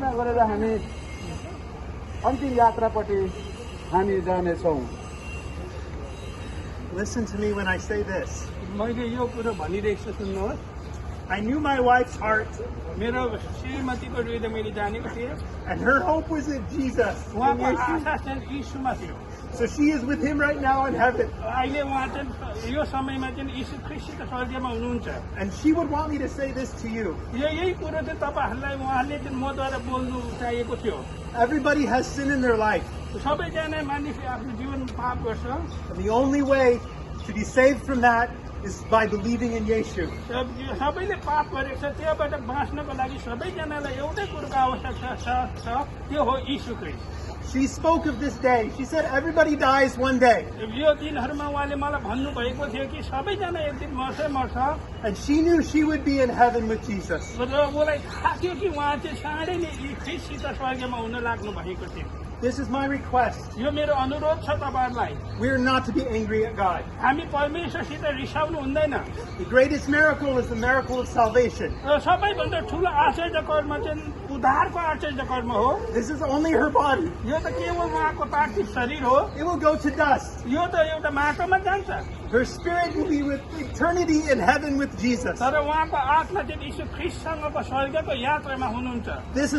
प्रार्थना गरेर हामी अन्तिम यात्रापट्टि हामी जानेछौँ। Listen to me when I say this. मैले यो कुरो भनिरहेको छु सुन्नुहोस्। I knew my wife's heart, मेरो श्रीमतीको हृदय मैले जानेको थिएँ। and her hope was in Jesus. in उहाँको Yeshua. आशा चाहिँ यीशुमा थियो। So she is with him right now in heaven. अहिले उहाँ चाहिँ यो समयमा चाहिँ यीशु ख्रीष्टको स्वर्गमा हुनुहुन्छ। And she would want me to say this to you. यही कुरो चाहिँ तपाईँहरूलाई उहाँले चाहिँ मद्वारा बोल्नु चाहिएको थियो। Everybody has sin in their life. सबैजना मानिसले आफ्नो जीवन पाप गर्छ। And the only way to be saved from that is by believing in Yeshua. सबैले पाप गरेको छ, त्योबाट बाँच्नको लागि सबैजनालाई एउटै कुरोको आवश्यकता छ, त्यो हो यीशु ख्रीष्ट। She spoke of this day. She said everybody dies one day. यो दिनहरूमा उहाँले मलाई भन्नुभएको थियो कि सबैजना एक दिन मर्छ। And she knew she would be in heaven with Jesus. र उसलाई थाहा थियो कि उहाँ चाहिँ चाँडै नै ख्रीष्टसित स्वर्गमा हुन लाग्नु भएको थियो। This is my request. यो मेरो अनुरोध छ तपाईँहरूलाई। We are not to be angry at God. हामी परमेश्वरसित रिसाउनु हुँदैन। The greatest miracle is the miracle of salvation. र सबैभन्दा ठुलो आश्चर्य कर्म चाहिँ उद्धारको आश्चर्य कर्म हो। This is only her body. यो त केवल उहाँको पार्थिव शरीर हो। It will go to dust. यो त एउटा माटोमा जान्छ। Her spirit will be with eternity in heaven with Jesus. तर उहाँको आत्मा चाहिँ यीशु ख्रीष्टसँगको स्वर्गको यात्रामा हुनुहुन्छ। This is